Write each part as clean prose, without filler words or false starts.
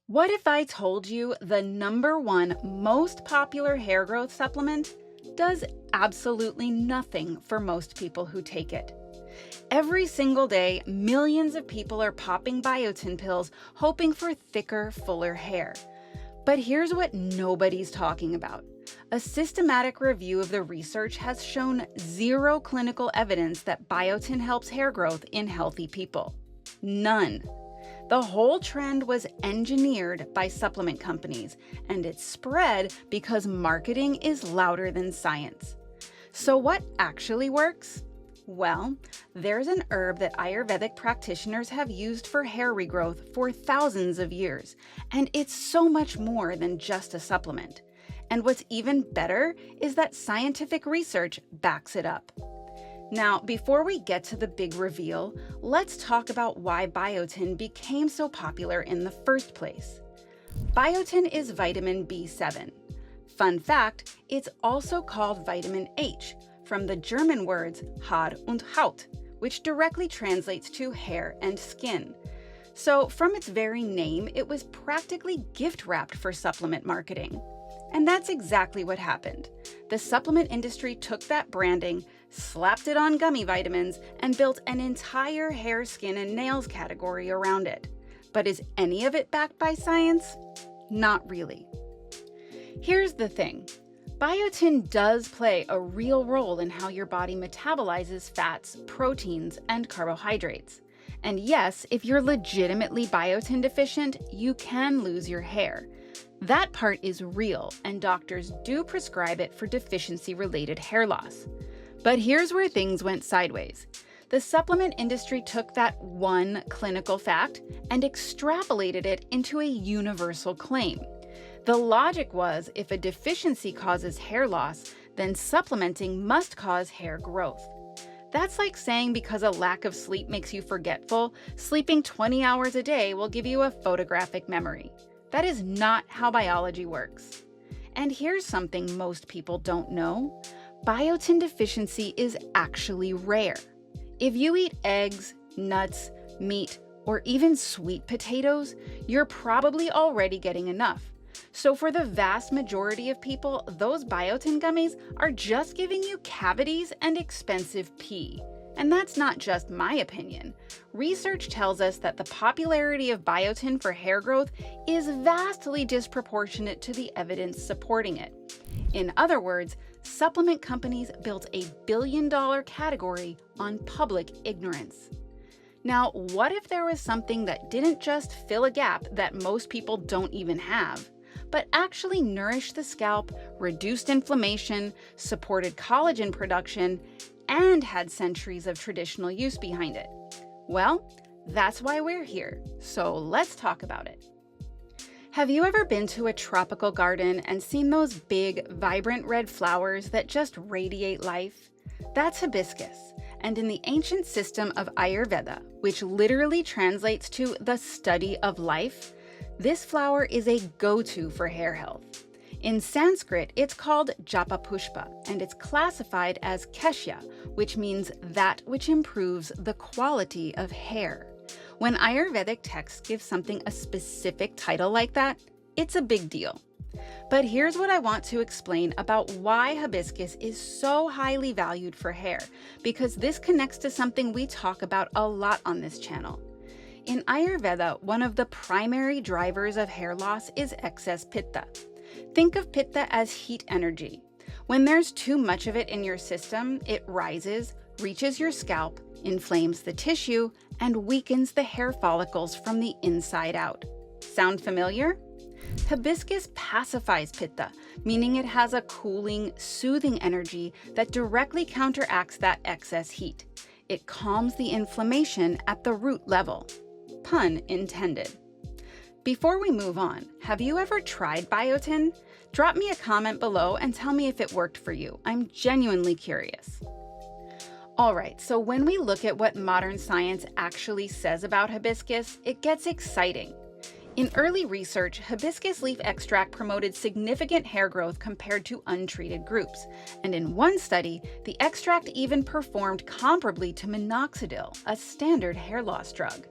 What if I told you the number one most popular hair growth supplement does absolutely nothing for most people who take it? Every single day, millions of people are popping biotin pills hoping for thicker, fuller hair. But here's what nobody's talking about. A systematic review of the research has shown zero clinical evidence that biotin helps hair growth in healthy people. None. The whole trend was engineered by supplement companies, and it spread because marketing is louder than science. So what actually works? Well, there's an herb that Ayurvedic practitioners have used for hair regrowth for thousands of years, and it's so much more than just a supplement. And what's even better is that scientific research backs it up. Now, before we get to the big reveal, let's talk about why biotin became so popular in the first place. Biotin is vitamin B7. Fun fact, it's also called vitamin H, from the German words Haar und Haut, which directly translates to hair and skin. So from its very name, it was practically gift-wrapped for supplement marketing. And that's exactly what happened. The supplement industry took that branding, slapped it on gummy vitamins, and built an entire hair, skin, and nails category around it. But is any of it backed by science? Not really. Here's the thing. Biotin does play a real role in how your body metabolizes fats, proteins, and carbohydrates. And yes, if you're legitimately biotin deficient, you can lose your hair. That part is real, and doctors do prescribe it for deficiency-related hair loss. But here's where things went sideways. The supplement industry took that one clinical fact and extrapolated it into a universal claim. The logic was, if a deficiency causes hair loss, then supplementing must cause hair growth. That's like saying because a lack of sleep makes you forgetful, sleeping 20 hours a day will give you a photographic memory. That is not how biology works. And here's something most people don't know. Biotin deficiency is actually rare. If you eat eggs, nuts, meat, or even sweet potatoes, you're probably already getting enough. So for the vast majority of people, those biotin gummies are just giving you cavities and expensive pee. And that's not just my opinion. Research tells us that the popularity of biotin for hair growth is vastly disproportionate to the evidence supporting it. In other words, supplement companies built a billion-dollar category on public ignorance. Now, what if there was something that didn't just fill a gap that most people don't even have, but actually nourished the scalp, reduced inflammation, supported collagen production, and had centuries of traditional use behind it? Well, that's why we're here, so let's talk about it. Have you ever been to a tropical garden and seen those big, vibrant red flowers that just radiate life? That's hibiscus, and in the ancient system of Ayurveda, which literally translates to the study of life, this flower is a go-to for hair health. In Sanskrit, it's called Japa Pushpa, and it's classified as Keshya, which means that which improves the quality of hair. When Ayurvedic texts give something a specific title like that, it's a big deal. But here's what I want to explain about why hibiscus is so highly valued for hair, because this connects to something we talk about a lot on this channel. In Ayurveda, one of the primary drivers of hair loss is excess pitta. Think of pitta as heat energy. When there's too much of it in your system, it rises, reaches your scalp, inflames the tissue, and weakens the hair follicles from the inside out. Sound familiar? Hibiscus pacifies pitta, meaning it has a cooling, soothing energy that directly counteracts that excess heat. It calms the inflammation at the root level. Pun intended. Before we move on, have you ever tried biotin? Drop me a comment below and tell me if it worked for you. I'm genuinely curious. Alright, so when we look at what modern science actually says about hibiscus, it gets exciting. In early research, hibiscus leaf extract promoted significant hair growth compared to untreated groups, and in one study, the extract even performed comparably to minoxidil, a standard hair loss drug.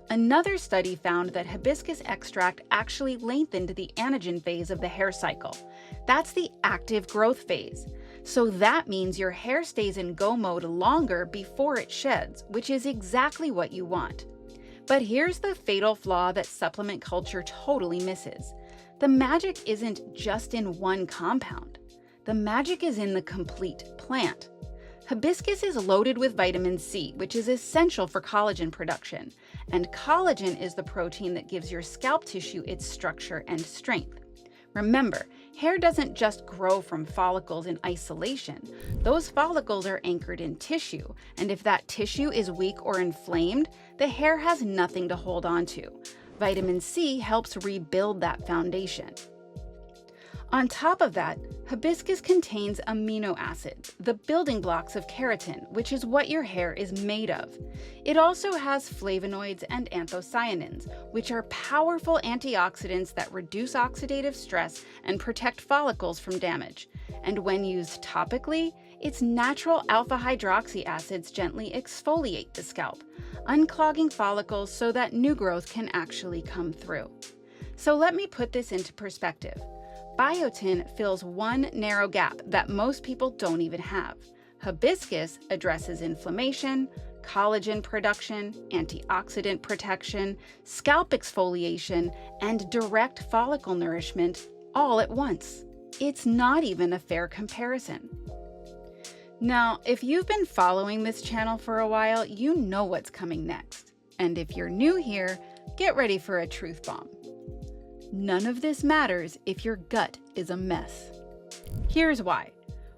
Another study found that hibiscus extract actually lengthened the anagen phase of the hair cycle. That's the active growth phase. So that means your hair stays in go mode longer before it sheds, which is exactly what you want. But here's the fatal flaw that supplement culture totally misses. The magic isn't just in one compound. The magic is in the complete plant. Hibiscus is loaded with vitamin C, which is essential for collagen production, and collagen is the protein that gives your scalp tissue its structure and strength. Remember, hair doesn't just grow from follicles in isolation. Those follicles are anchored in tissue, and if that tissue is weak or inflamed, the hair has nothing to hold on to. Vitamin C helps rebuild that foundation. On top of that, hibiscus contains amino acids, the building blocks of keratin, which is what your hair is made of. It also has flavonoids and anthocyanins, which are powerful antioxidants that reduce oxidative stress and protect follicles from damage. And when used topically, its natural alpha hydroxy acids gently exfoliate the scalp, unclogging follicles so that new growth can actually come through. So let me put this into perspective. Biotin fills one narrow gap that most people don't even have. Hibiscus addresses inflammation, collagen production, antioxidant protection, scalp exfoliation, and direct follicle nourishment all at once. It's not even a fair comparison. Now, if you've been following this channel for a while, you know what's coming next. And if you're new here, get ready for a truth bomb. None of this matters if your gut is a mess. Here's why.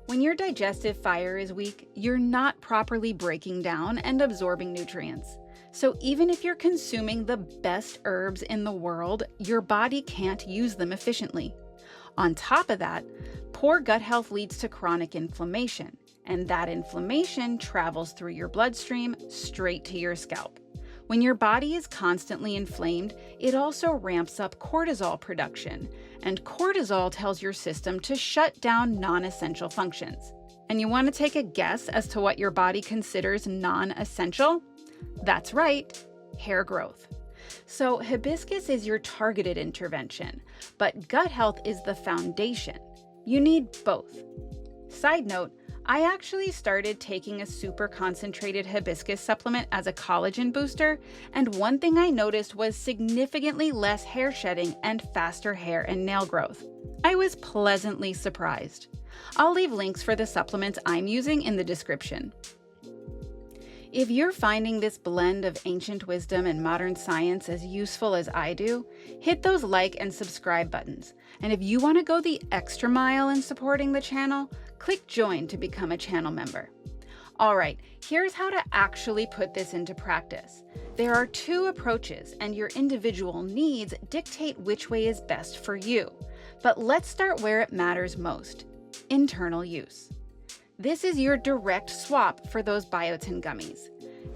When your digestive fire is weak, you're not properly breaking down and absorbing nutrients. So even if you're consuming the best herbs in the world, your body can't use them efficiently. On top of that, poor gut health leads to chronic inflammation, and that inflammation travels through your bloodstream straight to your scalp. When your body is constantly inflamed, it also ramps up cortisol production, and cortisol tells your system to shut down non-essential functions. And you want to take a guess as to what your body considers non-essential? That's right, hair growth. So hibiscus is your targeted intervention, but gut health is the foundation. You need both. Side note, I actually started taking a super concentrated hibiscus supplement as a collagen booster, and one thing I noticed was significantly less hair shedding and faster hair and nail growth. I was pleasantly surprised. I'll leave links for the supplements I'm using in the description. If you're finding this blend of ancient wisdom and modern science as useful as I do, hit those like and subscribe buttons. And if you want to go the extra mile in supporting the channel, click join to become a channel member. All right, here's how to actually put this into practice. There are two approaches, and your individual needs dictate which way is best for you. But let's start where it matters most: internal use. This is your direct swap for those biotin gummies.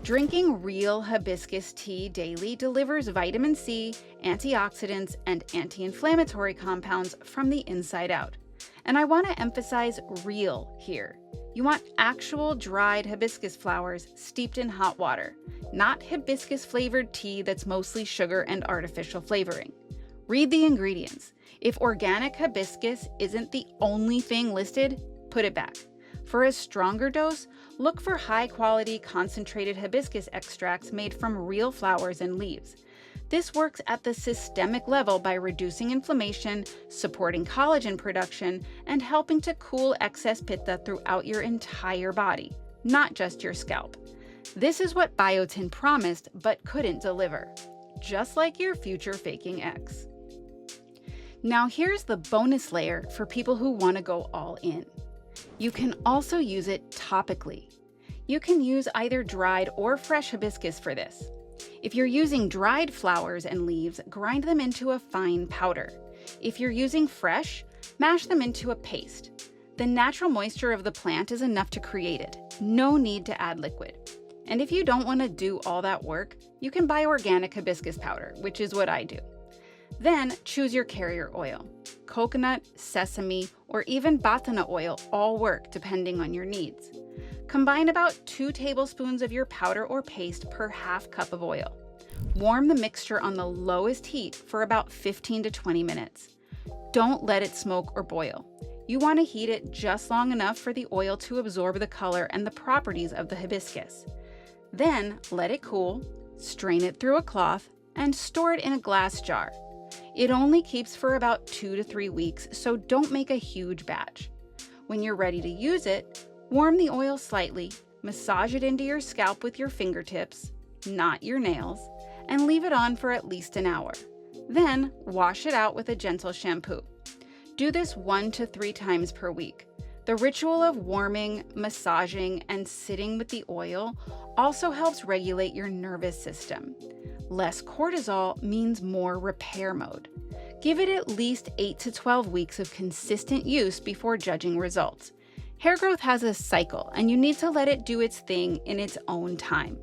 Drinking real hibiscus tea daily delivers vitamin C, antioxidants, and anti-inflammatory compounds from the inside out. And I want to emphasize real here. You want actual dried hibiscus flowers steeped in hot water, not hibiscus-flavored tea that's mostly sugar and artificial flavoring. Read the ingredients. If organic hibiscus isn't the only thing listed, put it back. For a stronger dose, look for high-quality concentrated hibiscus extracts made from real flowers and leaves. This works at the systemic level by reducing inflammation, supporting collagen production, and helping to cool excess pitta throughout your entire body, not just your scalp. This is what Biotin promised but couldn't deliver, just like your future faking ex. Now here's the bonus layer for people who want to go all in. You can also use it topically. You can use either dried or fresh hibiscus for this. If you're using dried flowers and leaves, grind them into a fine powder. If you're using fresh, mash them into a paste. The natural moisture of the plant is enough to create it. No need to add liquid. And if you don't want to do all that work, you can buy organic hibiscus powder, which is what I do. Then choose your carrier oil. Coconut, sesame, or even batana oil all work depending on your needs. Combine about 2 tablespoons of your powder or paste per half cup of oil. Warm the mixture on the lowest heat for about 15 to 20 minutes. Don't let it smoke or boil. You want to heat it just long enough for the oil to absorb the color and the properties of the hibiscus. Then let it cool, strain it through a cloth, and store it in a glass jar. It only keeps for about 2 to 3 weeks, so don't make a huge batch. When you're ready to use it, warm the oil slightly, massage it into your scalp with your fingertips, not your nails, and leave it on for at least an hour. Then wash it out with a gentle shampoo. Do this 1 to 3 times per week. The ritual of warming, massaging, and sitting with the oil also helps regulate your nervous system. Less cortisol means more repair mode. Give it at least 8 to 12 weeks of consistent use before judging results. Hair growth has a cycle, and you need to let it do its thing in its own time.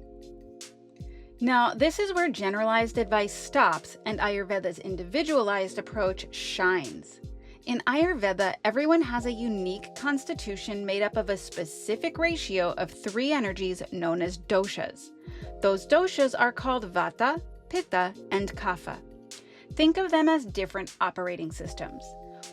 Now, this is where generalized advice stops and Ayurveda's individualized approach shines. In Ayurveda, everyone has a unique constitution made up of a specific ratio of 3 energies known as doshas. Those doshas are called vata, pitta, and kapha. Think of them as different operating systems.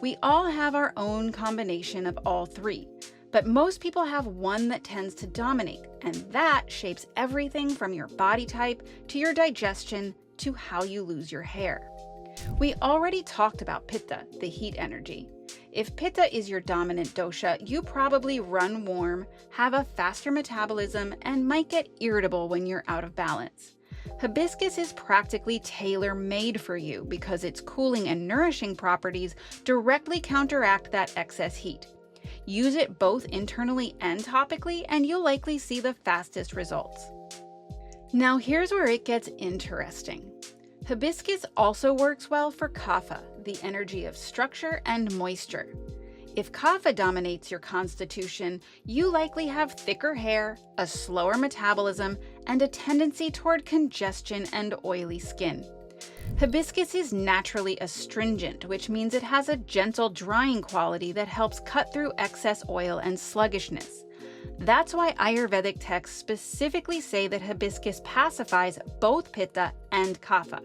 We all have our own combination of all 3, but most people have one that tends to dominate, and that shapes everything from your body type to your digestion to how you lose your hair. We already talked about pitta, the heat energy. If pitta is your dominant dosha, you probably run warm, have a faster metabolism, and might get irritable when you're out of balance. Hibiscus is practically tailor-made for you because its cooling and nourishing properties directly counteract that excess heat. Use it both internally and topically, and you'll likely see the fastest results. Now here's where it gets interesting. Hibiscus also works well for kapha, the energy of structure and moisture. If kapha dominates your constitution, you likely have thicker hair, a slower metabolism, and a tendency toward congestion and oily skin. Hibiscus is naturally astringent, which means it has a gentle drying quality that helps cut through excess oil and sluggishness. That's why Ayurvedic texts specifically say that hibiscus pacifies both pitta and kapha.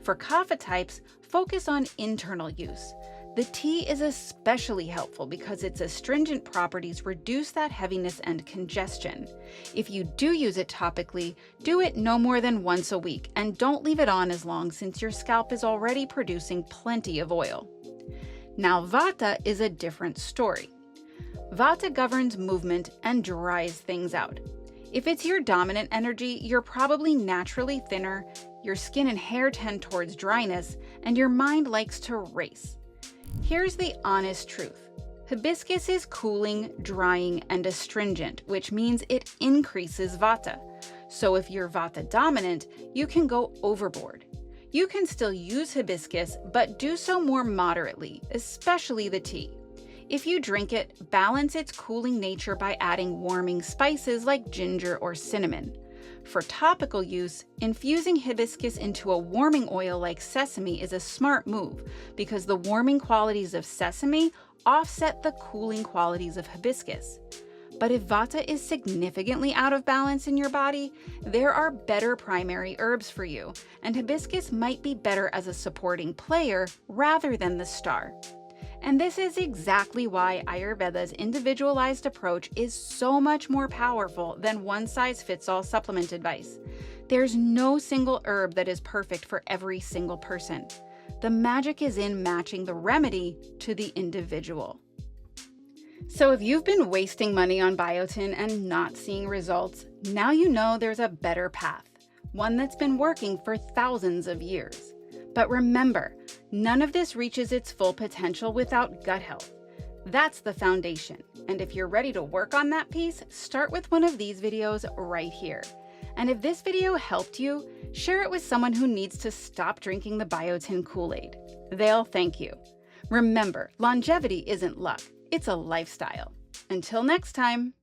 For kapha types, focus on internal use. The tea is especially helpful because its astringent properties reduce that heaviness and congestion. If you do use it topically, do it no more than once a week and don't leave it on as long since your scalp is already producing plenty of oil. Now, vata is a different story. Vata governs movement and dries things out. If it's your dominant energy, you're probably naturally thinner, your skin and hair tend towards dryness, and your mind likes to race. Here's the honest truth. Hibiscus is cooling, drying, and astringent, which means it increases vata. So if you're vata dominant, you can go overboard. You can still use hibiscus, but do so more moderately, especially the tea. If you drink it, balance its cooling nature by adding warming spices like ginger or cinnamon. For topical use, infusing hibiscus into a warming oil like sesame is a smart move because the warming qualities of sesame offset the cooling qualities of hibiscus. But if vata is significantly out of balance in your body, there are better primary herbs for you, and hibiscus might be better as a supporting player rather than the star. And this is exactly why Ayurveda's individualized approach is so much more powerful than one-size-fits-all supplement advice. There's no single herb that is perfect for every single person. The magic is in matching the remedy to the individual. So if you've been wasting money on biotin and not seeing results, now you know there's a better path, one that's been working for thousands of years. But remember, none of this reaches its full potential without gut health. That's the foundation. And if you're ready to work on that piece, start with one of these videos right here. And if this video helped you, share it with someone who needs to stop drinking the biotin Kool-Aid. They'll thank you. Remember, longevity isn't luck, it's a lifestyle. Until next time.